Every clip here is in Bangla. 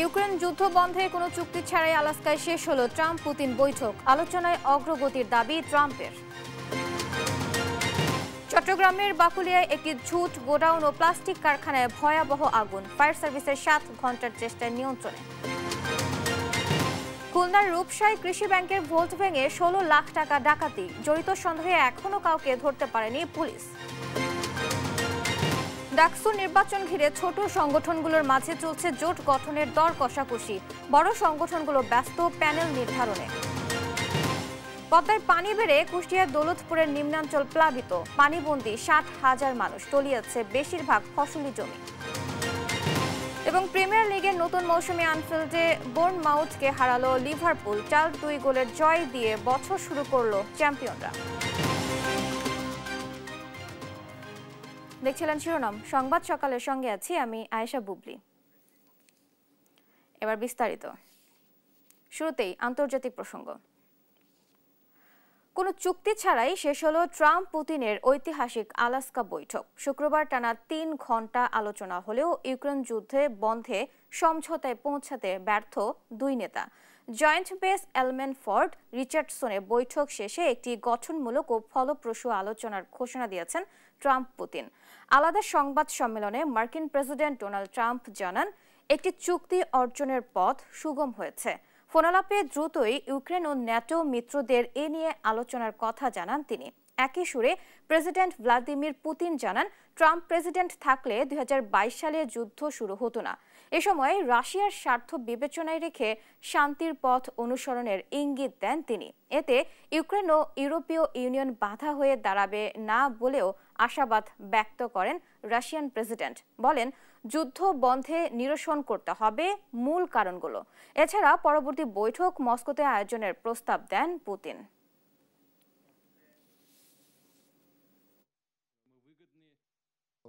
ইউক্রেন যুদ্ধ বন্ধে কোনো চুক্তি ছাড়াই আলাস্কায় শেষ হলো ট্রাম্প পুতিন বৈঠক। আলোচনায় অগ্রগতির দাবি ট্রাম্পের। চট্টগ্রামের বাকুলিয়ায় একটি ঝুট গোডাউন ও প্লাস্টিক কারখানায় ভয়াবহ আগুন, ফায়ার সার্ভিসের 7 ঘন্টার চেষ্টায় নিয়ন্ত্রণে। খুলনার রূপসাই কৃষি ব্যাংকের ভোল্ট ভেঙে 16 লাখ টাকা ডাকাতি, জড়িত সন্দেহে এখনো কাউকে ধরতে পারেনি পুলিশ। ডাকসু নির্বাচন ঘিরে ছোট সংগঠনগুলোর মাঝে চলছে জোট গঠনের দর কষাকষি, বড় সংগঠনগুলো ব্যস্ত প্যানেল নির্ধারণে। পদ্মায় পানি বেড়ে কুষ্টিয়ার দৌলতপুরের নিম্নাঞ্চল প্লাবিত, পানিবন্দী 60,000 মানুষ, তলিয়েছে বেশিরভাগ ফসলি জমি। এবং প্রিমিয়ার লিগের নতুন মৌসুমে আনফিল্ডে বোর্নমাউথকে হারালো লিভারপুল, 4-2 গোলের জয় দিয়ে বছর শুরু করলো চ্যাম্পিয়নরা। দেখছিলেন শিরোনাম সংবাদ সকালের সঙ্গে আছি আমি আয়েশা বুবলি। এবার বিস্তারিত। শুরুতেই আন্তর্জাতিক প্রসঙ্গ। কোনো চুক্তি ছাড়াই শেষ হলো ট্রাম্প পুতিনের ঐতিহাসিক আলাস্কা বৈঠক। শুক্রবার টানা 3 ঘন্টা আলোচনা হলেও ইউক্রেন যুদ্ধে বন্ধে সমঝোতায় পৌঁছাতে ব্যর্থ দুই নেতা। জয়েন্ট বেস এলমেন ফোর্ট রিচার্ডসনে বৈঠক শেষে একটি গঠনমূলক ও ফলপ্রসূ আলোচনার ঘোষণা দিয়েছেন ট্রাম্প পুতিন। আলাদা সংবাদ সম্মেলনে মার্কিন প্রেসিডেন্ট ডোনাল্ড ট্রাম্প জানান, একটি চুক্তি অর্জনের পথ সুগম হয়েছে। ফোনালাপে দ্রুতই ইউক্রেন ও ন্যাটো মিত্রদের এ নিয়ে আলোচনার কথা জানান তিনি। একই সুরে প্রেসিডেন্ট ভ্লাদিমির পুতিন জানান, ট্রাম্প প্রেসিডেন্ট থাকলে 2022 সালে যুদ্ধ শুরু হতো না। এ সময় রাশিয়ার স্বার্থ বিবেচনায় রেখে শান্তির পথ অনুসরণের ইঙ্গিত দেন তিনি। এতে ইউক্রেন ও ইউরোপীয় ইউনিয়ন বাধা হয়ে দাঁড়াবে না বলেও আশাবাদ ব্যক্ত করেন রাশিয়ান প্রেসিডেন্ট। বলেন, যুদ্ধ বন্ধে নিরসন করতে হবে মূল কারণগুলো। এছাড়া পরবর্তী বৈঠক মস্কোতে আয়োজনের প্রস্তাব দেন পুতিন।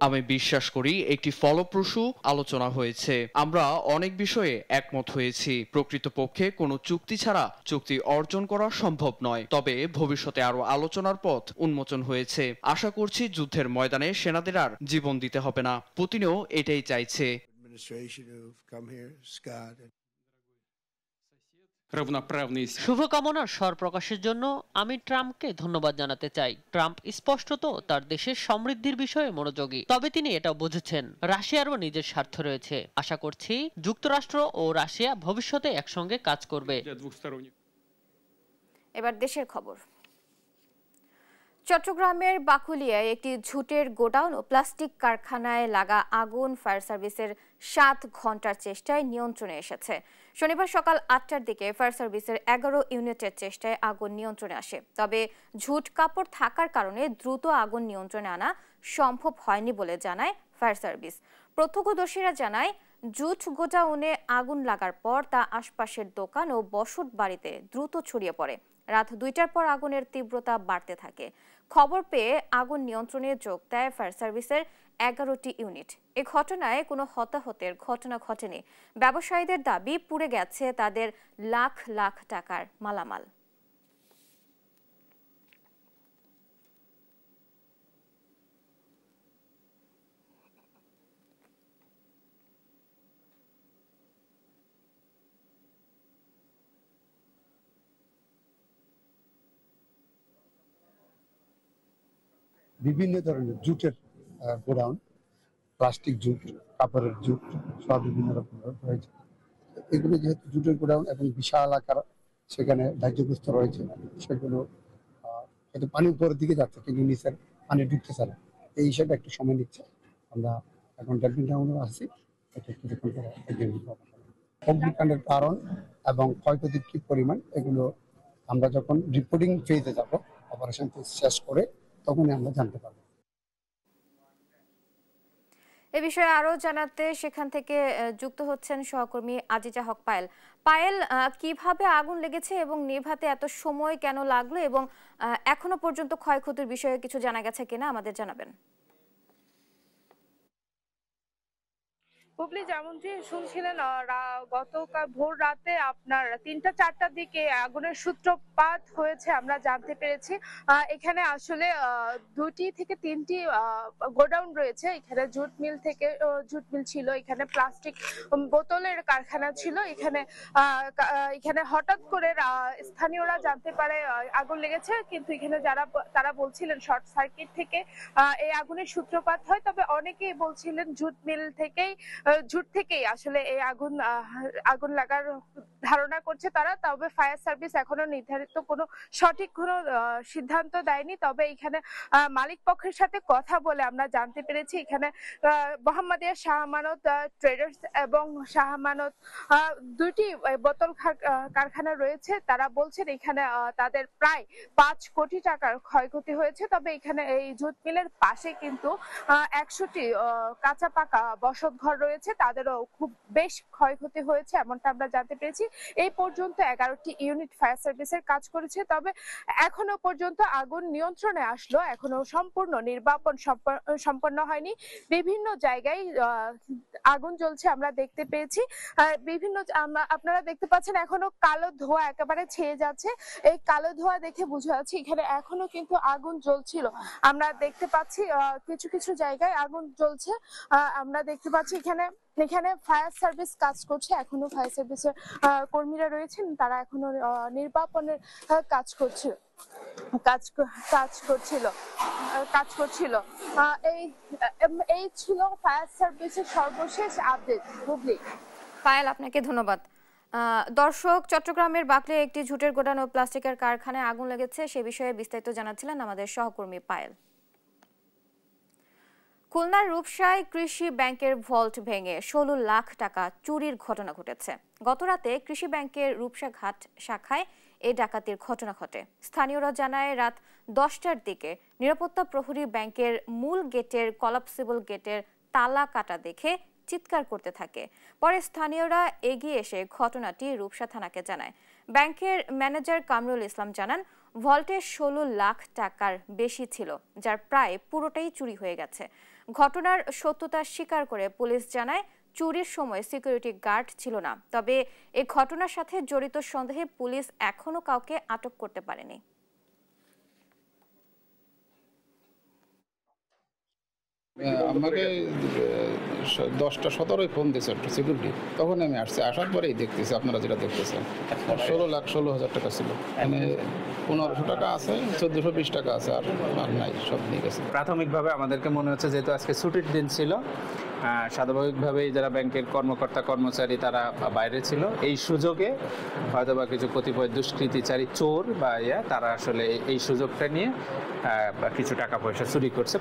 আমি বিশ্বাস করি একটি ফলপ্রসূ আলোচনা হয়েছে। আমরা অনেক বিষয়ে একমত হয়েছি। প্রকৃতপক্ষে কোনো চুক্তি ছাড়া চুক্তি অর্জন করা সম্ভব নয়, তবে ভবিষ্যতে আরো আলোচনার পথ উন্মোচন হয়েছে। আশা করছি যুদ্ধের ময়দানে সেনাদের আর জীবন দিতে হবে না। পুতিনও এটাই চাইছে। শুভকামনার স্বর প্রকাশের জন্য আমি ট্রাম্পকে ধন্যবাদ জানাতে চাই। ট্রাম্প স্পষ্টত তার দেশের সমৃদ্ধির বিষয়ে মনোযোগী, তবে তিনি এটাও বুঝেছেন রাশিয়ারও নিজের স্বার্থ রয়েছে। আশা করছি যুক্তরাষ্ট্র ও রাশিয়া ভবিষ্যতে একসঙ্গে কাজ করবে। এবার দেশের খবর। চট্টগ্রামের বাকুলিয়ায় একটি ঝুটের গোডাউন ও প্লাস্টিক কারখানায় লাগা আগুন ফায়ার সার্ভিসের 7 ঘন্টার চেষ্টায় নিয়ন্ত্রণে এসেছে। শনিবার সকাল 8টার দিকে ফায়ার সার্ভিসের 11 ইউনিটের চেষ্টায় আগুন নিয়ন্ত্রণে আসে। তবে ঝুট কাপড় থাকার কারণে দ্রুত আগুন নিয়ন্ত্রণে আনা সম্ভব হয়নি বলে জানায় ফায়ার সার্ভিস। প্রত্যক্ষদর্শীরা জানায়, জুট গোডাউনে আগুন লাগার পর তা আশপাশের দোকান ও বসত বাড়িতে দ্রুত ছড়িয়ে পড়ে। রাত 2টার পর আগুনের তীব্রতা বাড়তে থাকে। খবর পেয়ে আগুন নিয়ন্ত্রণে যোগ দেয় ফায়ার সার্ভিসের 11টি ইউনিট। এ ঘটনায় কোনো হতাহতের ঘটনা ঘটেনি। ব্যবসায়ীদের দাবি, পুড়ে গেছে তাদের লাখ লাখ টাকার মালামাল। বিভিন্ন ধরনের জুটের গোডাউন, প্লাস্টিক জুট, কাপড়ের জুট, সব বিভিন্ন রকমের রয়েছে। এগুলো যেহেতু জুটের গোডাউন এবং বিশাল আকার, সেখানে ধার্যগ্রস্ত রয়েছে, সেগুলো হয়তো পানি উপরের দিকে যাচ্ছে কিন্তু নিচের পানি ঢুকতেছে না। এই হিসাবে একটু সময় নিচ্ছে। আমরা এখন ডেলফিন আসছি, এটা কিছুক্ষণ পরে অগ্নিকাণ্ডের কারণ এবং ক্ষয়ক্ষতির কি পরিমাণ, এগুলো আমরা যখন রিপোর্টিং ফেজে যাব, অপারেশন ফেজ শেষ করে, তখনই আমরা জানতে পারবো। এ বিষয়ে আরো জানাতে সেখান থেকে যুক্ত হচ্ছেন সহকর্মী আজিজা হক পায়েল। পায়েল, কিভাবে আগুন লেগেছে এবং নেভাতে এত সময় কেন লাগলো এবং এখনো পর্যন্ত ক্ষয়ক্ষতির বিষয়ে কিছু জানা গেছে কিনা আমাদের জানাবেন। হুবলি, যেমনটি শুনছিলেন, গতকাল ভোর রাতে আপনার 3টা 4টার দিকে আগুনের সূত্রপাত সূত্রপাত হয়েছে আমরা জানতে পেরেছি। এখানে আসলে 2টি থেকে 3টি গোডাউন রয়েছে। এখানে জুট মিল ছিল, এখানে প্লাস্টিক বোতলের কারখানা ছিল। এখানে হঠাৎ করে স্থানীয়রা জানতে পারে আগুন লেগেছে, কিন্তু এখানে তারা বলছিলেন শর্ট সার্কিট থেকে এই আগুনের সূত্রপাত হয়। তবে অনেকেই বলছিলেন জুট থেকেই আসলে এই আগুন লাগার ধারণা করছে তারা। তবে ফায়ার সার্ভিস এখনো নির্ধারিত সঠিক কোনো সিদ্ধান্ত দেয়নি। তবে এখানে মালিক পক্ষের সাথে কথা বলে আমরা জানতে পেরেছি এখানে মোহাম্মদিয়া শাহ আমানত ট্রেডার্স এবং শাহ আমানত 2টি বোতল কারখানা রয়েছে। তারা বলছেন এখানে তাদের প্রায় 5 কোটি টাকার ক্ষয়ক্ষতি হয়েছে। তবে এখানে এই জুট মিলের পাশে কিন্তু 100টি কাঁচা পাকা বসতঘর রয়েছে, তাদেরও খুব বেশ ক্ষয়ক্ষতি হয়েছে এমনটা আমরা জানতে পেরেছি। এই পর্যন্ত 11টি ইউনিট ফায়ার সার্ভিসের কাজ করেছে। তবে এখনো পর্যন্ত আগুন নিয়ন্ত্রণে আসলো, এখনো সম্পূর্ণ নির্বাপন সম্পন্ন হয়নি। বিভিন্ন জায়গায় আগুন জ্বলছে আমরা দেখতে পেয়েছি। আপনারা দেখতে পাচ্ছেন এখনো কালো ধোঁয়া একেবারে ছেয়ে যাচ্ছে। এই কালো ধোঁয়া দেখে বোঝা যাচ্ছে এখানে এখনো কিন্তু আগুন জ্বলছিল। আমরা দেখতে পাচ্ছি কিছু কিছু জায়গায় আগুন জ্বলছে। আমরা দেখতে পাচ্ছি এখানে ফায়ার সার্ভিস কাজ করছে, এখনো ফায়ার সার্ভিসের কর্মীরা রয়েছেন, তারা এখনো নির্বাপনের কাজ করছিল। এই ছিল ফায়ার সার্ভিসের সর্বশেষ আপডেট। হুগলি। পায়েল, আপনাকে ধন্যবাদ। দর্শক, চট্টগ্রামের বাকলে একটি ঝুটের গোডাউন ও প্লাস্টিকের কারখানায় আগুন লেগেছে, সে বিষয়ে বিস্তারিত জানাচ্ছিলেন আমাদের সহকর্মী পায়েল। খুলনার রূপসায় কৃষি ব্যাংকের ভল্ট ভেঙে 16 লাখ টাকা চুরির ঘটনা ঘটেছে। গতরাতে কৃষি ব্যাংকের রূপসাঘাট শাখায় এই ডাকাতির ঘটনা ঘটে। স্থানীয়রা জানায় রাত 10টার দিকে নিরাপত্তা প্রহরী ব্যাংকের মূল গেটের কলাপসিবল গেটের তালা কাটা দেখে চিৎকার করতে থাকে। পরে স্থানীয়রা এগিয়ে এসে ঘটনাটি রূপসা থানাকে জানায়। ব্যাংকের ম্যানেজার কামরুল ইসলাম জানান, ভল্টে 16 লাখ টাকার বেশি ছিল, যার প্রায় পুরোটাই চুরি হয়ে গেছে। ঘটনার সত্যতা স্বীকার করে পুলিশ জানায় চুরির সময় সিকিউরিটি গার্ড ছিল না। তবে এই ঘটনার সাথে জড়িত সন্দেহে পুলিশ এখনো কাউকে আটক করতে পারেনি। আমাকে 10টা 17 ফোন দিয়েছে একটা সিকিউরিটি, তখন আমি আসছি, আসার পরেই দেখতেছি আপনারা যেটা দেখতেছেন 16,00,000 টাকা ছিল। মানে 1500 টাকা আছে, 1420 টাকা আছে, আর নাই, সব নিয়ে গেছে। প্রাথমিকভাবে আমাদেরকে মনে হচ্ছে যেহেতু আজকে ছুটির দিন ছিল, স্বাভাবিকভাবেই যারা ব্যাংকের কর্মকর্তা কর্মচারী তারা বাইরে ছিল, এই সুযোগে হয়তোবা কিছু কতিপয় দুষ্কৃতিচারী চোর বা তারা আসলে এই সুযোগটা নিয়ে কিছু টাকা পয়সা চুরি করছে।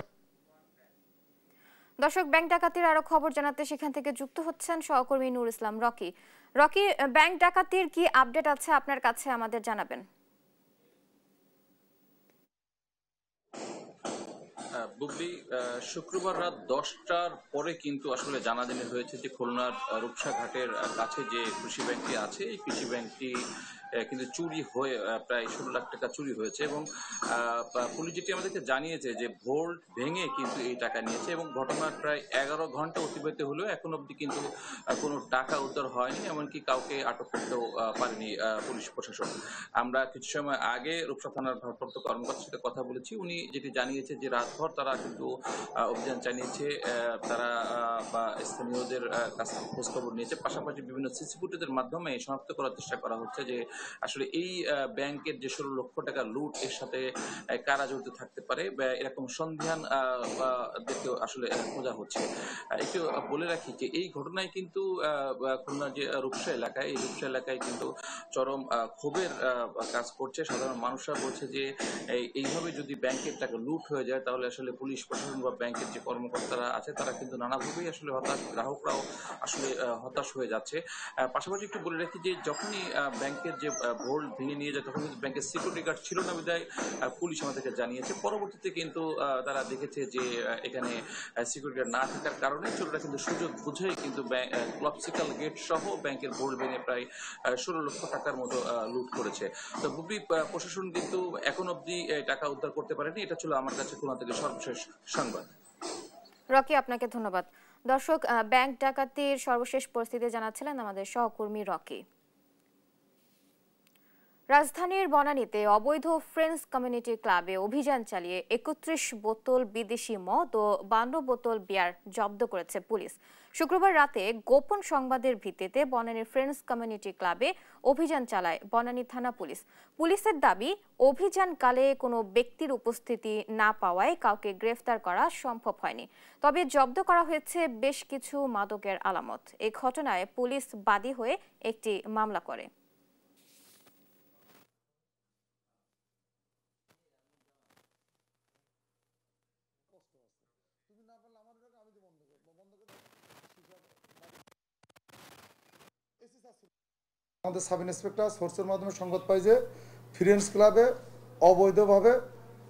দর্শক, ব্যাংক ডাকাতির আরো খবর জানাতে সেখান থেকে যুক্ত হচ্ছেন সহকর্মী নূর ইসলাম রকি। ব্যাংক ডাকাতির কি আপডেট আছে আপনার কাছে, আমাদের জানাবেন। বুবলি, শুক্রবার রাত 10টার পরে কিন্তু আসলে জানাজানি হয়েছে যে খুলনার রূপসা ঘাটের কাছে যে কৃষি ব্যাংকটি আছে, এই কৃষি ব্যাংকটি কিন্তু চুরি হয়ে প্রায় 16 লাখ টাকা চুরি হয়েছে। এবং পুলিশ যেটি আমাদেরকে জানিয়েছে যে ভোল্ট ভেঙে কিন্তু এই টাকা নিয়েছে, এবং ঘটনার প্রায় 11 ঘন্টা অতিবাহিত হলেও এখন অবধি কিন্তু কোনো টাকা উদ্ধার হয়নি, এমনকি কাউকে আটক করতেও পারেনি পুলিশ প্রশাসন। আমরা কিছু সময় আগে রূপসা থানার ভারপ্রাপ্ত কর্মকর্তার সাথে কথা বলেছি, উনি যেটি জানিয়েছে যে রাতভর তারা কিন্তু অভিযান চালিয়েছে, তারা স্থানীয়দের কাছ থেকে খোঁজখবর নিয়েছে, পাশাপাশি বিভিন্ন সিসি ফুটেজের মাধ্যমে শনাক্ত করার চেষ্টা করা হচ্ছে যে আসলে এই ব্যাংকের যে 16 লক্ষ টাকা লুট, এর সাথে কারা জড়িত থাকতে পারে, এরকম সন্ধান দেখেও আসলে খোঁজা হচ্ছে। একটু বলে রাখি যে এই ঘটনায় কিন্তু খুলনার যে রূপসা এলাকায়, এই রূপসা এলাকায় কিন্তু চরম ক্ষোভের কাজ করছে। সাধারণ মানুষরা বলছে যে এইভাবে যদি ব্যাংকের টাকা লুট হয়ে যায় তাহলে আসলে পুলিশ প্রশাসন বা ব্যাংকের যে কর্মকর্তারা আছে তারা কিন্তু নানাভাবেই আসলে হতাশ, গ্রাহকরাও আসলে হতাশ হয়ে যাচ্ছে। পাশাপাশি একটু বলে রাখি যে যখনই ব্যাংকের যে ভোল্ট ভেঙে নিয়ে যায় তখন কিন্তু ব্যাংকের সিকিউরিটি গার্ড ছিল না বিধায় পুলিশ আমাদেরকে জানিয়েছে। পরবর্তীতে কিন্তু তারা দেখেছে যে এখানে সিকিউরিটি গার্ড না থাকার কারণে চোররা কিন্তু সুযোগ বুঝেই কিন্তু ক্লাবসিক্যাল গেট সহ ব্যাংকের ভোল্ট ভেঙে প্রায় 16 লক্ষ টাকার মতো লুট করেছে। তো বুবলি, প্রশাসন কিন্তু এখন অবধি টাকা উদ্ধার করতে পারেনি। এটা ছিল আমার কাছে খুলনা থেকে সর্বশেষ সংবাদ। রকি, আপনাকে ধন্যবাদ। দর্শক, ব্যাংক ডাকাতির সর্বশেষ পরিস্থিতি জানাচ্ছিলেন আমাদের সহকর্মী রকি। রাজধানীর বনানীতে অবৈধ ফ্রেন্ডস কমিউনিটি ক্লাবে অভিযান চালিয়ে ৩১ বোতল বিদেশি মদ ও ৫২ বোতল বিয়ার জব্দ করেছে পুলিশ। শুক্রবার রাতে গোপন সংবাদের ভিত্তিতে বনানীর ফ্রেন্ডস কমিউনিটি ক্লাবে অভিযান চালায় বনানী থানা পুলিশ। পুলিশের দাবি, অভিযানকালে কোনো ব্যক্তির উপস্থিতি না পাওয়ায় কাউকে গ্রেফতার করা সম্ভব হয়নি। তবে জব্দ করা হয়েছে বেশ কিছু মাদকের আলামত। এই ঘটনায় পুলিশ বাদী হয়ে একটি মামলা করে। আমাদের সাব ইন্সপেক্টর সোর্সের মাধ্যমে সংবাদ পাই যে ফ্রেন্ডস ক্লাবে অবৈধভাবে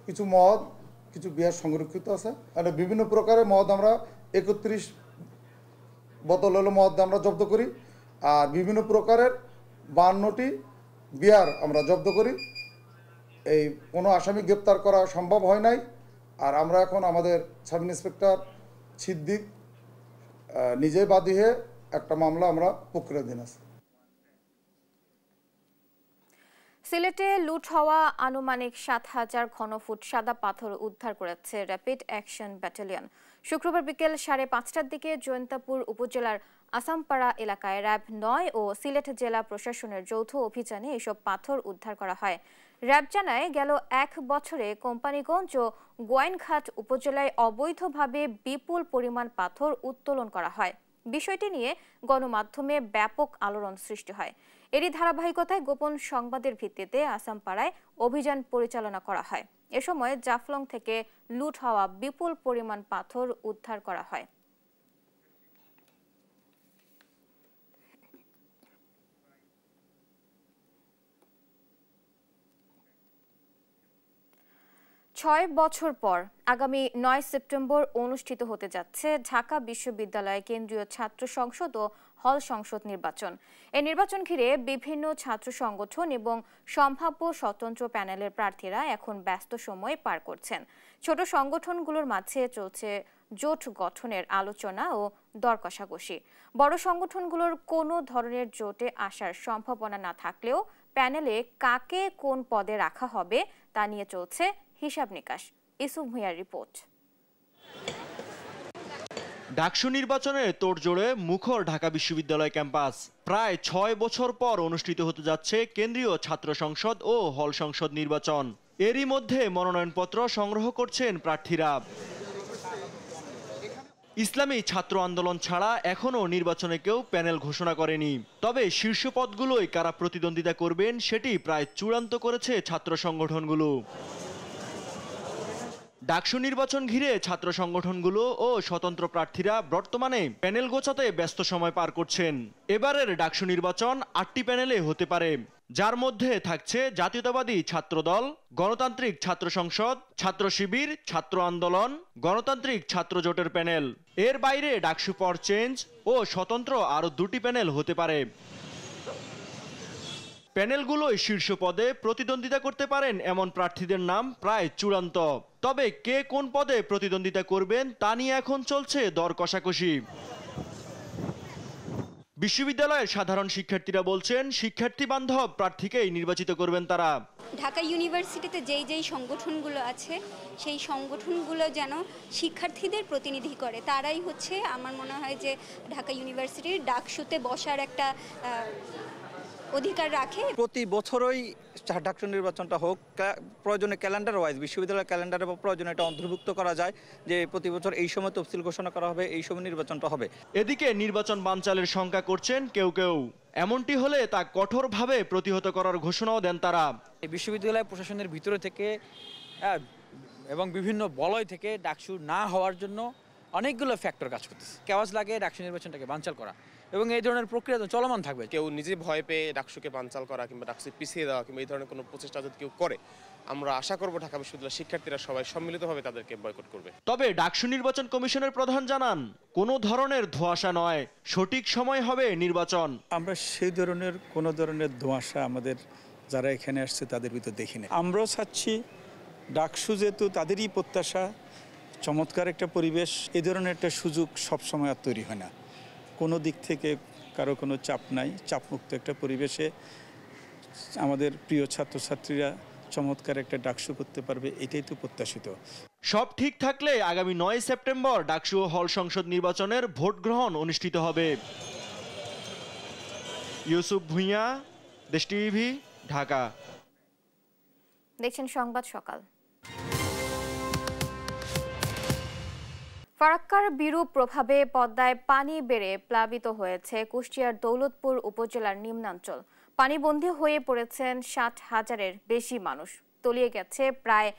কিছু মদ, কিছু বিয়ার সংরক্ষিত আছে। আর বিভিন্ন প্রকারের মদ আমরা ৩১ বোতল হলো মদ আমরা জব্দ করি, আর বিভিন্ন প্রকারের ৫২টি বিয়ার আমরা জব্দ করি। এই কোনো আসামি গ্রেপ্তার করা সম্ভব হয় নাই। আর আমরা এখন আমাদের সাব ইন্সপেক্টর সিদ্দিক নিজে বাদী হয়ে একটা মামলা আমরা প্রক্রিয়াধীন আছে। সিলেটে লুট হওয়া আনুমানিক ৭,০০০ ঘনফুট সাদা পাথর উদ্ধার করেছে র্যাপিড অ্যাকশন ব্যাটালিয়ন। শুক্রবার বিকেল ৫:৩০টার দিকে জয়ন্তাপুর উপজেলার আসামপাড়া এলাকায় র্যাব ৯ ও সিলেট জেলা প্রশাসনের যৌথ অভিযানে এসব পাথর উদ্ধার করা হয়। র্যাব জানায়, গেল ১ বছরে কোম্পানিগঞ্জ ও গোয়াইনঘাট উপজেলায় অবৈধভাবে বিপুল পরিমাণ পাথর উত্তোলন করা হয়। বিষয়টি নিয়ে গণমাধ্যমে ব্যাপক আলোড়ন সৃষ্টি হয়। এরই ধারাবাহিকতায় গোপন সংবাদের ভিত্তিতে আসামপাড়ায় অভিযান পরিচালনা করা হয়। এ সময় জাফলং থেকে লুট হওয়া বিপুল পরিমাণ পাথর উদ্ধার করা হয়। ছয় বছর পর আগামী ৯ সেপ্টেম্বর অনুষ্ঠিত হতে যাচ্ছে ঢাকা বিশ্ববিদ্যালয় কেন্দ্রীয় ছাত্র সংসদ ও হল সংসদ নির্বাচন। এই নির্বাচন ঘিরে বিভিন্ন ছাত্র সংগঠন এবং সম্ভাব্য স্বতন্ত্র প্যানেলের প্রার্থীরা এখন ব্যস্ত সময় পার করছেন। ছোট সংগঠনগুলোর মাঝে চলছে জোট গঠনের আলোচনা ও দর কষাকষি। বড় সংগঠনগুলোর কোনো ধরনের জোটে আসার সম্ভাবনা না থাকলেও প্যানেলে কাকে কোন পদে রাখা হবে তা নিয়ে চলছে হিসাব নিকাশ। ইসুফ ভুঁইয়ার রিপোর্ট। ডাকসু নির্বাচনের তোড়জোড়ে মুখর ঢাকা বিশ্ববিদ্যালয় ক্যাম্পাস। প্রায় ৬ বছর পর অনুষ্ঠিত হতে যাচ্ছে কেন্দ্রীয় ছাত্র সংসদ ও হল সংসদ নির্বাচন। এরই মধ্যে মনোনয়নপত্র সংগ্রহ করছেন প্রার্থীরা। ইসলামী ছাত্র আন্দোলন ছাড়া এখনও নির্বাচনে কেউ প্যানেল ঘোষণা করেনি। তবে শীর্ষ পদগুলোয় কারা প্রতিদ্বন্দ্বিতা করবেন সেটি প্রায় চূড়ান্ত করেছে ছাত্র সংগঠনগুলো। ডাকসু নির্বাচন ঘিরে ছাত্র সংগঠনগুলো ও স্বতন্ত্র প্রার্থীরা বর্তমানে প্যানেল গোছাতে ব্যস্ত সময় পার করছেন। এবারের ডাকসু নির্বাচন ৮টি প্যানেলে হতে পারে, যার মধ্যে থাকছে জাতীয়তাবাদী ছাত্রদল, গণতান্ত্রিক ছাত্র সংসদ, ছাত্র শিবির, ছাত্র আন্দোলন, গণতান্ত্রিক ছাত্র জোটের প্যানেল। এর বাইরে ডাকসু ফর চেঞ্জ ও স্বতন্ত্র আরও 2টি প্যানেল হতে পারে। প্যানেলগুলোই শীর্ষ পদে প্রতিদ্বন্দ্বিতা করতে পারেন এমন প্রার্থীদের নাম প্রায় চূড়ান্ত। তবে কে কোন পদে প্রতিদ্বন্দ্বিতা করবেন তা নিয়ে এখন চলছে দর কষাকষি। বিশ্ববিদ্যালয়ের সাধারণ শিক্ষার্থীরা বলছেন, শিক্ষার্থী বান্ধব প্রার্থীকেই নির্বাচিত করবেন তারা। ঢাকা ইউনিভার্সিটিতে যেই সংগঠনগুলো আছে সেই সংগঠনগুলো যেন শিক্ষার্থীদের প্রতিনিধি করে, তারাই হচ্ছে আমার মনে হয় যে ঢাকা ইউনিভার্সিটির ডাকসুতে বসার একটা অধিকার রাখে। প্রতি বছরই ডাকসু নির্বাচনটা হোক, প্রয়োজনে ক্যালেন্ডার ওয়াইজ বিশ্ববিদ্যালয়ের ক্যালেন্ডারে বা প্রয়োজনে এটা অন্তর্ভুক্ত করা যায় যে প্রতি বছর এই সময় তফসিল ঘোষণা করা হবে, এই সময় নির্বাচনটা হবে। এদিকে নির্বাচন বানচালের শঙ্কা করছেন কেউ কেউ। এমনটি হলে তা কঠোরভাবে প্রতিহত করার ঘোষণাও দেন তারা। এই বিশ্ববিদ্যালয় প্রশাসনের ভিতরে থেকে এবং বিভিন্ন বলয় থেকে ডাকসু না হওয়ার জন্য অনেকগুলো ফ্যাক্টর কাজ করতেছে। কেওয়াজ লাগে ডাকসু নির্বাচনটাকে বানচাল করা, এবং এই ধরনের প্রক্রিয়া চলমান থাকবে। কেউ নিজে ভয় পেয়ে ডাকসুকে বানচাল করা কিংবা ডাকসু পিছিয়ে দেওয়া কিংবা এই ধরনের কোনো প্রচেষ্টা যদি কেউ করে, আমরা আশা করব ঢাকা বিশ্ববিদ্যালয়ের শিক্ষার্থীরা সবাই সম্মিলিতভাবে তাদেরকে বয়কট করবে। তবে ডাকসু নির্বাচন কমিশনের প্রধান জানান, কোনো ধরনের ধোঁয়াশা নয়, সঠিক সময় হবে নির্বাচন। আমরা সেই ধরনের কোনো ধরনের ধোঁয়াশা আমাদের যারা এখানে আসছে তাদের ভিতর দেখি না। আমরাও চাচ্ছি ডাকসু যেহেতু তাদেরই প্রত্যাশা, চমৎকার একটা পরিবেশ, এই ধরনের একটা সুযোগ সবসময় আর তৈরি হয় না। কোনো দিক থেকে কারো কোনো চাপ নাই, চাপমুক্ত একটা পরিবেশে আমাদের প্রিয় ছাত্রছাত্রীরা চমৎকার একটা ডাকসু করতে পারবে, এটাই তো প্রত্যাশিত। সব ঠিক থাকলে আগামী 9 সেপ্টেম্বর ডাকসু ও হল সংসদ নির্বাচনের ভোট গ্রহণ অনুষ্ঠিত হবে। ইউসুফ ভুঁইয়া, দেশ টিভি, ঢাকা। দেখছেন সংবাদ সকাল। ফারাক্কার বিরূপ প্রভাবে পদ্মায় পানি বেড়ে প্লাবিত হয়েছে কুষ্টিয়ার দৌলতপুর উপজেলার নিম্নাঞ্চল। পানিবন্দী হয়ে পড়েছেন 60,000-এর বেশি মানুষ। তলিয়ে গেছে প্রায়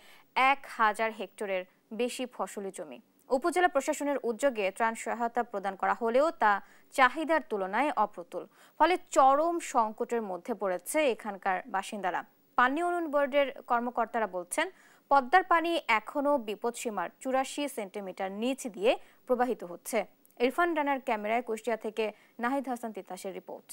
1,000 হেক্টরের বেশি ফসলি জমি। উপজেলা প্রশাসনের উদ্যোগে ত্রাণ সহায়তা প্রদান করা হলেও তা চাহিদার তুলনায় অপ্রতুল। ফলে চরম সংকটের মধ্যে পড়েছে এখানকার বাসিন্দারা। পানি উন্নয়ন বোর্ডের কর্মকর্তারা বলছেন, পদ্মার পানি এখনও বিপদসীমার 84 সেন্টিমিটার নিচ দিয়ে প্রবাহিত হচ্ছে। ইরফান রানার ক্যামেরায় কুষ্টিয়া থেকে নাহিদ হাসান তিতাসের রিপোর্ট।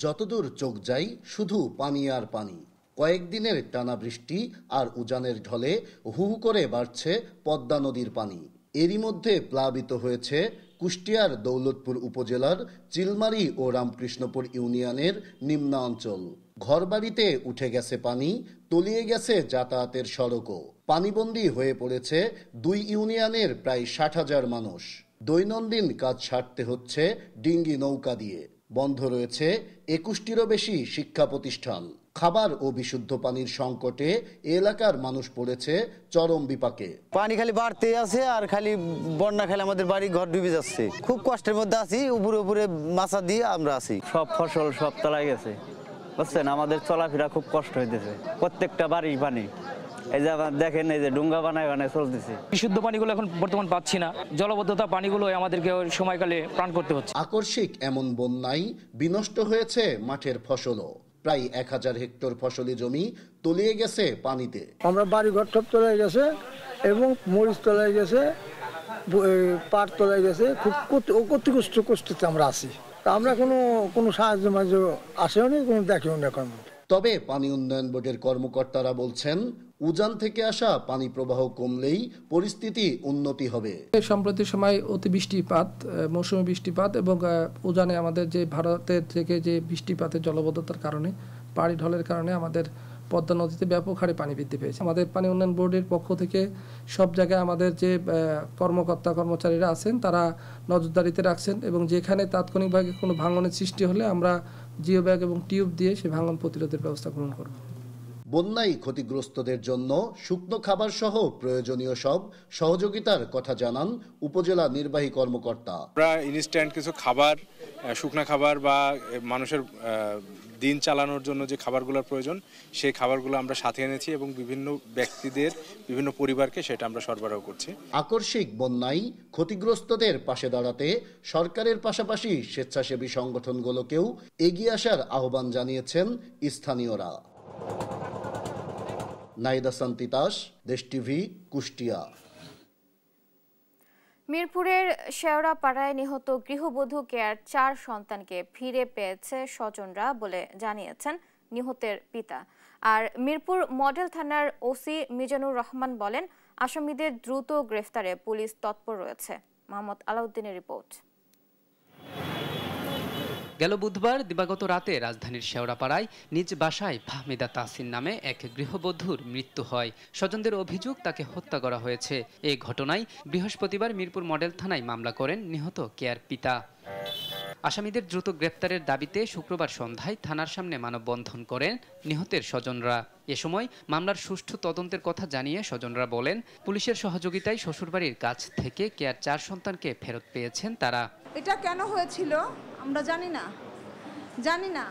যতদূর চোখ যাই শুধু পানি আর পানি। কয়েকদিনের টানা বৃষ্টি আর উজানের ঢলে হু হু করে বাড়ছে পদ্মা নদীর পানি। এরই মধ্যে প্লাবিত হয়েছে কুষ্টিয়ার দৌলতপুর উপজেলার চিলমারি ও রামকৃষ্ণপুর ইউনিয়নের নিম্নাঞ্চল। ঘরবাড়িতে উঠে গেছে পানি, তলিয়ে গেছে যাতায়াতের সড়কও। পানিবন্দী হয়ে পড়েছে 2 ইউনিয়নের প্রায় 60,000 মানুষ। দৈনন্দিন কাজ সারতে হচ্ছে ডিঙ্গি নৌকা দিয়ে। বন্ধ রয়েছে 21টিরও বেশি শিক্ষা প্রতিষ্ঠান। খাবার ও বিশুদ্ধ পানির সংকটে এলাকার মানুষ পড়েছে চরম বিপাকে। পানি খালি বাড়তে আছে আর খালি বন্যা খালি আমাদের বাড়ি ঘর ডুবে যাচ্ছে। খুব কষ্টের মধ্যে আছি, উপরে উপরে মাছা দিয়ে আমরা আছি। সব ফসল সব তলায় গেছে, বুঝছেন। আমাদের চলাফেরা খুব কষ্ট হইতেছে, প্রত্যেকটা বাড়ি পানি। এই যে দেখেন, এই যে ডুঙ্গা বানায় বানায় চলতেছে। বিশুদ্ধ পানিগুলো এখন বর্তমান পাচ্ছি না। জলবদ্ধতা পানিগুলো আমাদেরকে সময়কালে প্রাণ করতে হচ্ছে। আকস্মিক এমন বন্যায় বিনষ্ট হয়েছে মাঠের ফসলও। প্রায় 1000 হেক্টর ফসলি জমি তলিয়ে গেছে পানিতে। আমরা বাড়ি ঘর সব তলে গেছে এবং মরিচ তলে গেছে, পাট তলে গেছে। খুব অতি কষ্টতে আমরা আছি। আমরা কোনো সাহায্য মাঝে আসেও নি, কোনো দেখেও না এখন। তবে পানি উন্নয়ন বোর্ডের কর্মকর্তারা বলছেন, উজান থেকে আসা পানি প্রবাহ কমলেই পরিস্থিতি উন্নতি হবে। সম্প্রতি সময় অতি বৃষ্টিপাত, মৌসুমী বৃষ্টিপাত এবং উজানে আমাদের যে ভারতের থেকে যে বৃষ্টিপাতের জলবদ্ধতার কারণে, পানি ঢলের কারণে আমাদের পদ্মা নদীতে ব্যাপক হারে পানি বৃদ্ধি পেয়েছে। আমাদের পানি উন্নয়ন বোর্ডের পক্ষ থেকে সব জায়গায় আমাদের যে কর্মচারীরা আছেন তারা নজরদারিতে রাখছেন এবং যেখানে তাৎক্ষণিকভাবে কোনো ভাঙনের সৃষ্টি হলে আমরা জিও ব্যাগ এবং টিউব দিয়ে সে ভাঙন প্রতিরোধের ব্যবস্থা গ্রহণ করব। বন্যায় ক্ষতিগ্রস্তদের জন্য শুকনো খাবার সহ প্রয়োজনীয় সব সহযোগিতার কথা জানান উপজেলা নির্বাহী কর্মকর্তা। আমরা ইনস্ট্যান্ট কিছু খাবার, শুকনো খাবার বা মানুষের দিন চালানোর জন্য যে খাবারগুলোর প্রয়োজন সেই খাবারগুলো আমরা সাথে এনেছি এবং বিভিন্ন ব্যক্তিদের, বিভিন্ন পরিবারকে সেটা আমরা সরবরাহ করছি। আকস্মিক বন্যায় ক্ষতিগ্রস্তদের পাশে দাঁড়াতে সরকারের পাশাপাশি স্বেচ্ছাসেবী সংগঠনগুলোকেও এগিয়ে আসার আহ্বান জানিয়েছেন স্থানীয়রা। নাহিদ হাসান তিতাস, দেশ টিভি, কুষ্টিয়া। মিরপুরের শেওড়াপাড়ায় নিহত গৃহবধূ কেয়ার 4 সন্তানকে ফিরে পেয়েছে স্বজনরা বলে জানিয়েছেন নিহতের পিতা। আর মিরপুর মডেল থানার ওসি মিজানুর রহমান বলেন, আসামিদের দ্রুত গ্রেফতারে পুলিশ তৎপর রয়েছে। মোহাম্মদ আলাউদ্দিনের রিপোর্ট। গেল বুধবার দিবাগত রাতে রাজধানীর শেওড়াপাড়ায় নিজ বাসায় ফাহমিদা তাহসিন নামে এক গৃহবধূর মৃত্যু হয়। স্বজনদের অভিযোগ তাকে হত্যা করা হয়েছে। এই ঘটনায় বৃহস্পতিবার মিরপুর মডেল থানায় মামলা করেন নিহত কেয়ার পিতা। আসামিদের দ্রুত গ্রেপ্তারের দাবিতে শুক্রবার সন্ধ্যায় থানার সামনে মানববন্ধন করেন নিহতের স্বজনরা। এ সময় মামলার সুষ্ঠু তদন্তের কথা জানিয়ে স্বজনরা বলেন, পুলিশের সহযোগিতায় শ্বশুরবাড়ির কাছ থেকে কেয়ার 4 সন্তানকে ফেরত পেয়েছেন তারা। এটা কেন হয়েছিল আমরা জানি না।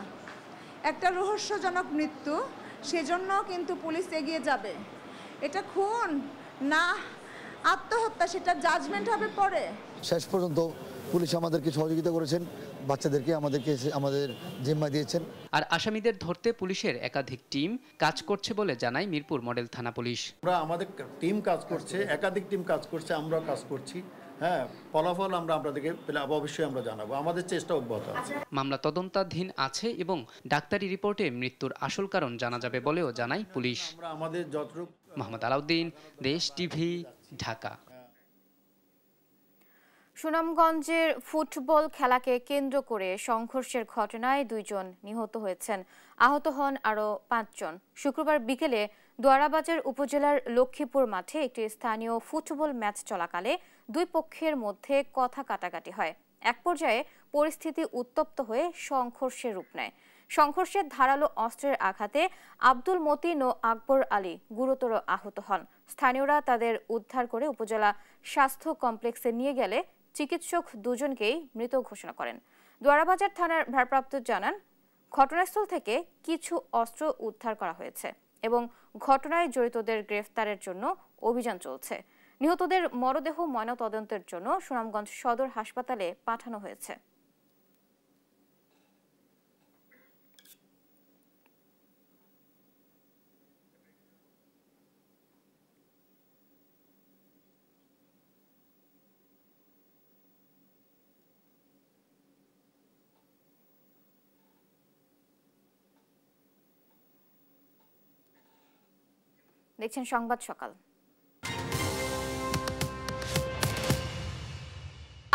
একটা রহস্যজনক মৃত্যু, সেজন্য কিন্তু পুলিশ এগিয়ে যাবে। এটা খুন না আত্মহত্যা সেটা জাজমেন্ট হবে পরে। শেষ পর্যন্ত পুলিশ আমাদেরকে সহযোগিতা করেছেন, বাচ্চাদেরকে আমাদের জিম্মা দিয়েছেন। আর আসামিদের ধরতে পুলিশের একাধিক টিম কাজ করছে বলে জানায় মিরপুর মডেল থানা পুলিশ। আমাদের টিম কাজ করছে, একাধিক টিম কাজ করছে, আমরাও কাজ করছি। হ্যাঁ, ফলাফল আমরা আপনাদেরকে অবশ্যই আমরা জানাবো। আমাদের চেষ্টা অব্যাহত আছে। মামলা তদন্তাধীন আছে এবং ডাক্তারি রিপোর্টে মৃত্যুর আসল কারণ জানা যাবে বলেও জানায় পুলিশ। মোহাম্মদ আলাউদ্দিন, দেশ টিভি, ঢাকা। সুনামগঞ্জের ফুটবল খেলাকে কেন্দ্র করে সংঘর্ষের ঘটনায় 2 জন নিহত হয়েছেন, আহত হন আরও 5 জন। শুক্রবার বিকেলে দোয়ারাবাজার উপজেলার লক্ষ্মীপুর মাঠে একটি স্থানীয় ফুটবল ম্যাচ চলাকালে 2 পক্ষের মধ্যে কথা কাটাকাটি হয়। এক পর্যায়ে পরিস্থিতি উত্তপ্ত হয়ে সংঘর্ষের রূপ নেয়। সংঘর্ষের ধারালো অস্ত্রের আঘাতে আব্দুল মতিন ও আকবর আলী গুরুতর আহত হন। স্থানীয়রা তাদের উদ্ধার করে উপজেলা স্বাস্থ্য কমপ্লেক্সে নিয়ে গেলে চিকিৎসক 2 জনকেই মৃত ঘোষণা করেন। দোয়ারাবাজার থানার ভারপ্রাপ্ত জানান, ঘটনাস্থল থেকে কিছু অস্ত্র উদ্ধার করা হয়েছে এবং ঘটনায় জড়িতদের গ্রেফতারের জন্য অভিযান চলছে। নিহতদের মরদেহ ময়নাতদন্তের জন্য সুনামগঞ্জ সদর হাসপাতালে পাঠানো হয়েছে। দেখছেন সংবাদ সকাল।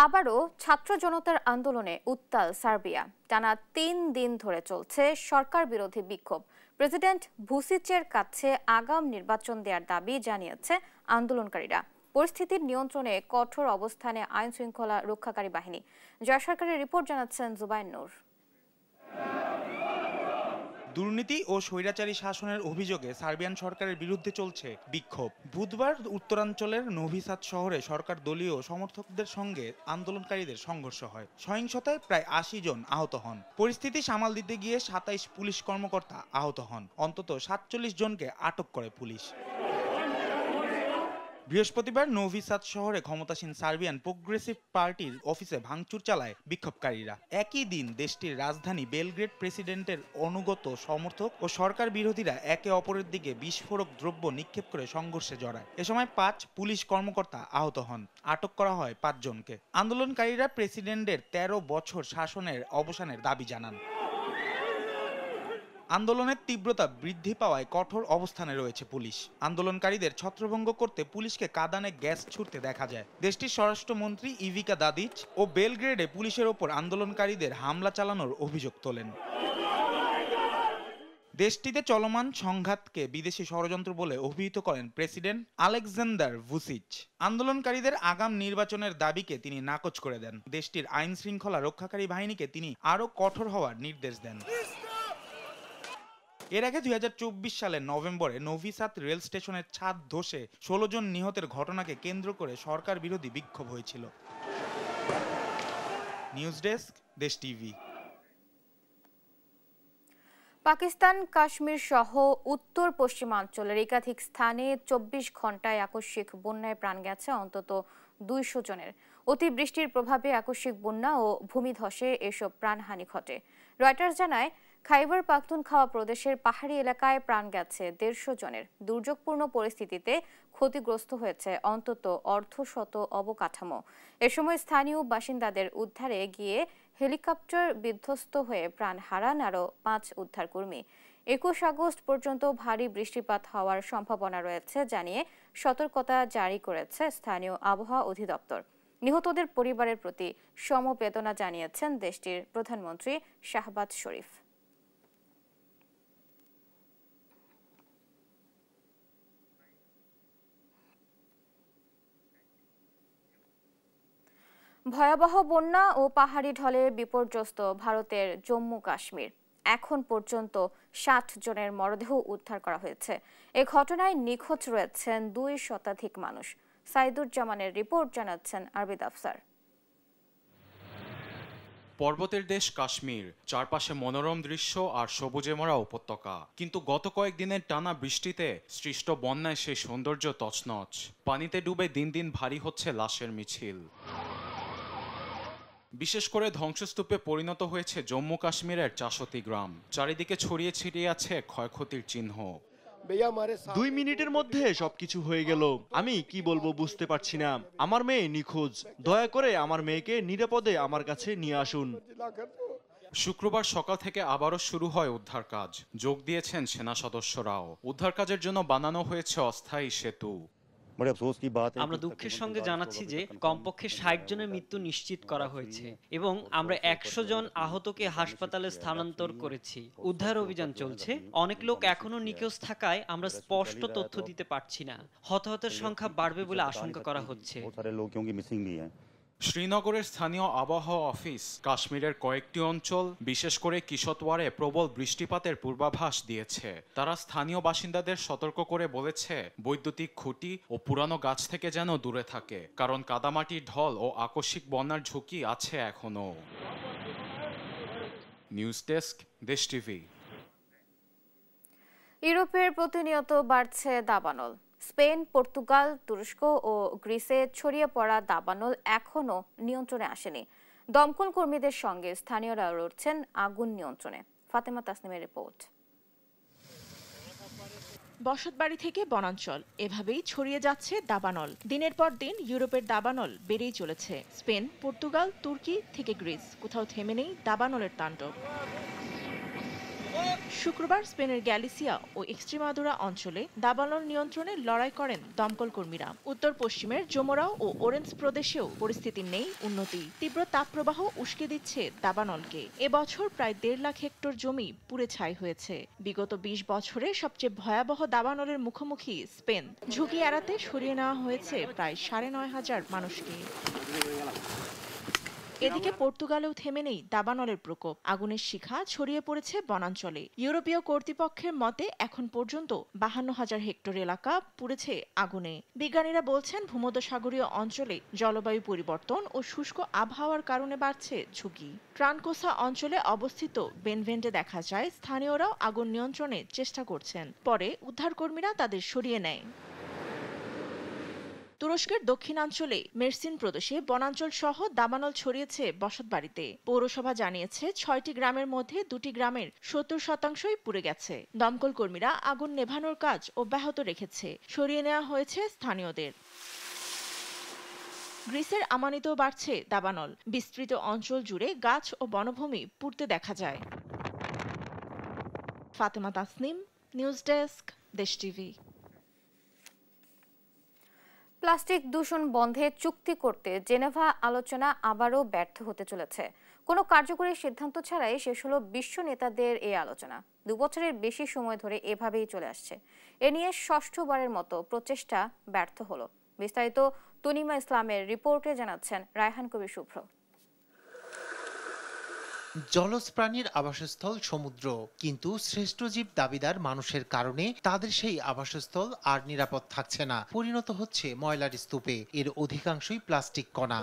আবারও ছাত্র জনতার আন্দোলনে উত্তাল সার্বিয়া। টানা 3 দিন ধরে চলছে সরকার বিরোধী বিক্ষোভ। প্রেসিডেন্ট ভুসিচের কাছে আগাম নির্বাচন দেওয়ার দাবি জানিয়েছে আন্দোলনকারীরা। পরিস্থিতির নিয়ন্ত্রণে কঠোর অবস্থানে আইন শৃঙ্খলা রক্ষাকারী বাহিনী। জয় সরকারের রিপোর্ট জানাচ্ছেন জুবাইর নূর। দুর্নীতি ও স্বৈরাচারী শাসনের অভিযোগে সার্বিয়ান সরকারের বিরুদ্ধে চলছে বিক্ষোভ। বুধবার উত্তরাঞ্চলের নোভি সাদ শহরে সরকার দলীয় সমর্থকদের সঙ্গে আন্দোলনকারীদের সংঘর্ষ হয়। সহিংসতায় প্রায় 80 জন আহত হন। পরিস্থিতি সামাল দিতে গিয়ে 27 পুলিশ কর্মকর্তা আহত হন। অন্তত 47 জনকে আটক করে পুলিশ। বৃহস্পতিবার নোভি সাদ শহরে ক্ষমতাসীন সার্বিয়ান প্রোগ্রেসিভ পার্টির অফিসে ভাঙচুর চালায় বিক্ষোভকারীরা। একই দিন দেশটির রাজধানী বেলগ্রেড প্রেসিডেন্টের অনুগত সমর্থক ও সরকার বিরোধীরা একে অপরের দিকে বিস্ফোরক দ্রব্য নিক্ষেপ করে সংঘর্ষে জড়ায়। এ সময় 5 পুলিশ কর্মকর্তা আহত হন। আটক করা হয় 5 জনকে। আন্দোলনকারীরা প্রেসিডেন্টের 13 বছর শাসনের অবসানের দাবি জানান। আন্দোলনের তীব্রতা বৃদ্ধি পাওয়ায় কঠোর অবস্থানে রয়েছে পুলিশ। আন্দোলনকারীদের ছত্রভঙ্গ করতে পুলিশকে কাঁদানে গ্যাস ছুড়তে দেখা যায়। দেশটির স্বরাষ্ট্রমন্ত্রী ইভিকা দাদিচ ও বেলগ্রেডে পুলিশের ওপর আন্দোলনকারীদের হামলা চালানোর অভিযোগ তোলেন। দেশটিতে চলমান সংঘাতকে বিদেশি ষড়যন্ত্র বলে অভিহিত করেন প্রেসিডেন্ট আলেকজান্ডার ভুসিচ। আন্দোলনকারীদের আগাম নির্বাচনের দাবিকে তিনি নাকচ করে দেন। দেশটির আইন শৃঙ্খলা রক্ষাকারী বাহিনীকে তিনি আরও কঠোর হওয়ার নির্দেশ দেন। এর আগে 2024 সালের নভেম্বরে নোভি সাদ রেল স্টেশনের ছাদ ধসে 16 জন নিহতের ঘটনাকে কেন্দ্র করে সরকার বিরোধী বিক্ষোভ হয়েছিল। নিউজ ডেস্ক, দেশ টিভি। পাকিস্তান কাশ্মীর সহ উত্তর পশ্চিমাঞ্চলের একাধিক স্থানে 24 ঘন্টায় আকস্মিক বন্যায় প্রাণ গেছে অন্তত 200 জনের। অতিবৃষ্টির প্রভাবে আকস্মিক বন্যা ও ভূমিধসে এসব প্রাণহানি ঘটে। রয়টার্স জানায়, খাইবার পাখতুনখাওয়া প্রদেশের পাহাড়ি এলাকায় প্রাণ গেছে 150 জনের। দুর্যোগপূর্ণ পরিস্থিতিতে ক্ষতিগ্রস্ত হয়েছে অন্তত অর্ধশত অবকাঠামো। এ সময় স্থানীয় বাসিন্দাদের উদ্ধারে গিয়ে হেলিকপ্টার বিধ্বস্ত হয়ে প্রাণ হারান আরও 5 উদ্ধারকর্মী। 21 আগস্ট পর্যন্ত ভারী বৃষ্টিপাত হওয়ার সম্ভাবনা রয়েছে জানিয়ে সতর্কতা জারি করেছে স্থানীয় আবহাওয়া অধিদপ্তর। নিহতদের পরিবারের প্রতি সমবেদনা জানিয়েছেন দেশটির প্রধানমন্ত্রী শাহবাজ শরীফ। ভয়াবহ বন্যা ও পাহাড়ি ঢলে বিপর্যস্ত ভারতের জম্মু কাশ্মীর। এখন পর্যন্ত 60 জনের মরদেহ উদ্ধার করা হয়েছে। এ ঘটনায় নিখোঁজ রয়েছেন 2 শতাধিক মানুষ। সাইদুজ্জামানের রিপোর্ট জানাচ্ছেন আরবিদ আফসার। পর্বতের দেশ কাশ্মীর, চারপাশে মনোরম দৃশ্য আর সবুজে মোড়া উপত্যকা। কিন্তু গত কয়েকদিনের টানা বৃষ্টিতে সৃষ্ট বন্যায় সেই সৌন্দর্য তছনছ। পানিতে ডুবে দিন দিন ভারী হচ্ছে লাশের মিছিল। বিশেষ করে ধ্বংসস্তূপে পরিণত হয়েছে জম্মু কাশ্মীরের 64টি গ্রাম। চারিদিকে ছড়িয়ে ছিটিয়ে আছে ক্ষয়ক্ষতির চিহ্ন। 2 মিনিটের মধ্যে সবকিছু হয়ে গেল। আমি কি বলবো বুঝতে পারছি না। আমার মেয়ে নিখোঁজ। দয়া করে আমার মেয়েকে নিরাপদে আমার কাছে নিয়ে আসুন। শুক্রবার সকাল থেকে আবারও শুরু হয় উদ্ধার কাজ। যোগ দিয়েছেন সেনা সদস্যরাও। উদ্ধার কাজের জন্য বানানো হয়েছে অস্থায়ী সেতু। আমরা দুঃখের সঙ্গে জানাচ্ছি যে কমপক্ষে ৬০ জনের মৃত্যু নিশ্চিত করা হয়েছে এবং আমরা ১০০ জন আহতকে হাসপাতালে স্থানান্তর করেছি। উদ্ধার অভিযান চলছে। অনেক লোক এখনো নিখোঁজ থাকায় আমরা স্পষ্ট তথ্য দিতে পারছি না। হতাহতের সংখ্যা বাড়বে বলে আশঙ্কা করা হচ্ছে। শ্রীনগরের স্থানীয় আবহাওয়া অফিস কাশ্মীরের কয়েকটি অঞ্চল বিশেষ করে কিশতওয়ারে প্রবল বৃষ্টিপাতের পূর্বাভাস দিয়েছে। তারা স্থানীয় বাসিন্দাদের সতর্ক করে বলেছে বৈদ্যুতিক খুঁটি ও পুরানো গাছ থেকে যেন দূরে থাকে, কারণ কাদামাটির ঢল ও আকস্মিক বন্যার ঝুঁকি আছে এখনো। নিউজ ডেস্ক, দেশ টিভি। ইউরোপের প্রতিনিয়ত বাড়ছে দাবানল। স্পেন, পর্তুগাল, তুরস্ক ও গ্রিসে ছড়িয়ে পড়া দাবানল এখনও নিয়ন্ত্রণে আসেনি। দমকল কর্মীদের সঙ্গে স্থানীয়রা লড়ছেন আগুন নিয়ন্ত্রণে। ফাতেমা তাসনিমের রিপোর্ট। বসতবাড়ি থেকে বনাঞ্চল এভাবেই ছড়িয়ে যাচ্ছে দাবানল। দিনের পর দিন ইউরোপের দাবানল বেড়েই চলেছে। স্পেন, পর্তুগাল, তুর্কি থেকে গ্রিস, কোথাও থেমে নেই দাবানলের তাণ্ডব। শুক্রবার স্পেনের গ্যালিসিয়া ও এক্সট্রিমাদুরা অঞ্চলে দাবানল নিয়ন্ত্রণে লড়াই করেন দমকল কর্মীরা। উত্তর পশ্চিমের জোমোরাও ও ওরেঞ্জ প্রদেশেও পরিস্থিতির নেই উন্নতি। তীব্র তাপপ্রবাহ উস্কে দিচ্ছে দাবানলকে। এবছর প্রায় ১.৫ লাখ হেক্টর জমি পুড়ে ছাই হয়েছে। বিগত ২০ বছরে সবচেয়ে ভয়াবহ দাবানলের মুখোমুখি স্পেন। ঝুঁকি এড়াতে সরিয়ে নেওয়া হয়েছে প্রায় ৯,৫০০ মানুষকে। এদিকে পর্তুগালেও থেমে নেই দাবানলের প্রকোপ। আগুনের শিখা ছড়িয়ে পড়েছে বনাঞ্চলে। ইউরোপীয় কর্তৃপক্ষের মতে এখন পর্যন্ত ৫২,০০০ হেক্টর এলাকা পুড়েছে আগুনে। বিজ্ঞানীরা বলছেন ভূমধ্যসাগরীয় অঞ্চলে জলবায়ু পরিবর্তন ও শুষ্ক আবহাওয়ার কারণে বাড়ছে ঝুঁকি। ট্রানকোসা অঞ্চলে অবস্থিত বেনভেন্টে দেখা যায় স্থানীয়রাও আগুন নিয়ন্ত্রণে চেষ্টা করছেন। পরে উদ্ধারকর্মীরা তাদের সরিয়ে নেয়। তুরস্কের দক্ষিণাঞ্চলে মেরসিন প্রদেশে বনাঞ্চল সহ দাবানল ছড়িয়েছে বসতবাড়িতে। পৌরসভা জানিয়েছে ৬টি গ্রামের মধ্যে ২টি গ্রামের ৭০% পুড়ে গেছে। দমকল কর্মীরা আগুন নেভানোর কাজ অব্যাহত রেখেছে। সরিয়ে নেওয়া হয়েছে স্থানীয়দের। গ্রিসের আমানিতেও বাড়ছে দাবানল। বিস্তৃত অঞ্চল জুড়ে গাছ ও বনভূমি পুড়তে দেখা যায়। ফাতেমা তাসনিম, নিউজ ডেস্ক, দেশ টিভি। প্লাস্টিক দূষণ বন্ধে চুক্তি করতে জেনেভা আলোচনা আবারও ব্যর্থ হতে চলেছে। কোনো কার্যকরী সিদ্ধান্ত ছাড়াই শেষ হলো বিশ্ব নেতাদের এই আলোচনা। ২ বছরের বেশি সময় ধরে এভাবেই চলে আসছে। এ নিয়ে ষষ্ঠবারের মতো প্রচেষ্টা ব্যর্থ হলো। বিস্তারিত তনিমা ইসলামের রিপোর্টে জানাচ্ছেন রায়হান কবির শুভ্র। জলজ প্রাণীর আবাসস্থল সমুদ্র, কিন্তু শ্রেষ্ঠ জীব দাবিদার মানুষের কারণে তাদের সেই আবাসস্থল আর নিরাপদ থাকছে না, পরিণত হচ্ছে ময়লার স্তূপে। এর অধিকাংশই প্লাস্টিক কণা।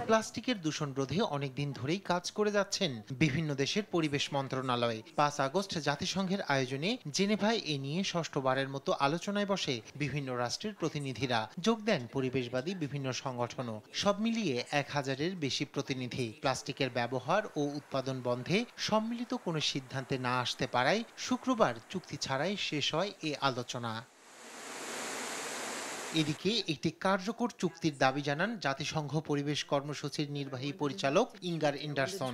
প্লাস্টিকের দূষণ রোধে অনেকদিন ধরেই কাজ করে যাচ্ছেন বিভিন্ন দেশের পরিবেশ মন্ত্রণালয়। ৫ আগস্ট জাতিসংঘের আয়োজনে জেনেভায় এ নিয়ে ষষ্ঠবারের মতো আলোচনায় বসে বিভিন্ন রাষ্ট্রের প্রতিনিধিরা। যোগ দেন পরিবেশবাদী বিভিন্ন সংগঠনও। সব মিলিয়ে ১,০০০-এর বেশি প্রতিনিধি। প্লাস্টিকের ব্যবহার ও উৎপাদন বন্ধে সম্মিলিত কোনো সিদ্ধান্তে না আসতে পারায় শুক্রবার চুক্তি ছাড়াই শেষ হয় এ আলোচনা। এদিকে একটি কার্যকর চুক্তির দাবি জানান জাতিসংঘ পরিবেশ কর্মসূচির নির্বাহী পরিচালক ইঙ্গার এন্ডারসন।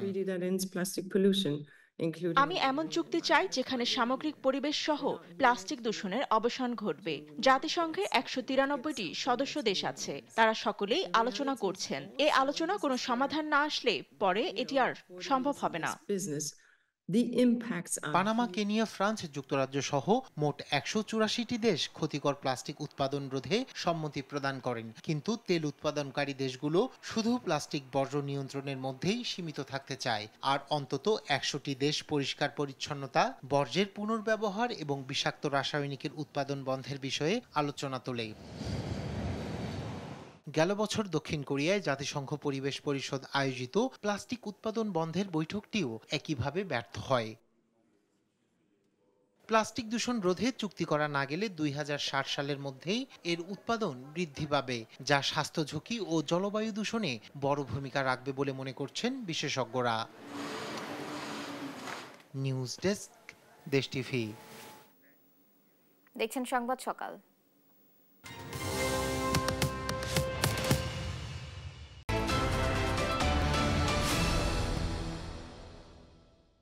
আমি এমন চুক্তি চাই যেখানে সামগ্রিক পরিবেশ সহ প্লাস্টিক দূষণের অবসান ঘটবে। জাতিসংঘের ১৯৩টি সদস্য দেশ আছে, তারা সকলেই আলোচনা করছেন। এই আলোচনা কোনো সমাধান না আসলে পরে এটি আর সম্ভব হবে না। পানামা, কেনিয়া, ফ্রান্স, যুক্তরাজ্য সহ মোট ১৮৪টি দেশ ক্ষতিকর প্লাস্টিক উৎপাদন রোধে সম্মতি প্রদান করেন, কিন্তু তেল উৎপাদনকারী দেশগুলো শুধু প্লাস্টিক বর্জ্য নিয়ন্ত্রণের মধ্যেই সীমিত থাকতে চায়। আর অন্তত ১০০টি দেশ পরিষ্কার পরিচ্ছন্নতা, বর্জ্যের পুনর্ব্যবহার এবং বিষাক্ত রাসায়নিকের উৎপাদন বন্ধের বিষয়ে আলোচনা তোলে। গেল বছর দক্ষিণ কোরিয়ায় জাতিসংঘ পরিবেশ পরিষদ আয়োজিত প্লাস্টিক উৎপাদন বন্ধের বৈঠকটিও একইভাবে ব্যর্থ হয়। প্লাস্টিক দূষণ রোধে চুক্তি করা না গেলে ২০৬০ সালের মধ্যেই এর উৎপাদন বৃদ্ধি পাবে, যা স্বাস্থ্য ঝুঁকি ও জলবায়ু দূষণে বড় ভূমিকা রাখবে বলে মনে করছেন বিশেষজ্ঞরা। নিউজ ডেস্ক, দেশ টিভি। দেখছেন সংবাদ সকাল।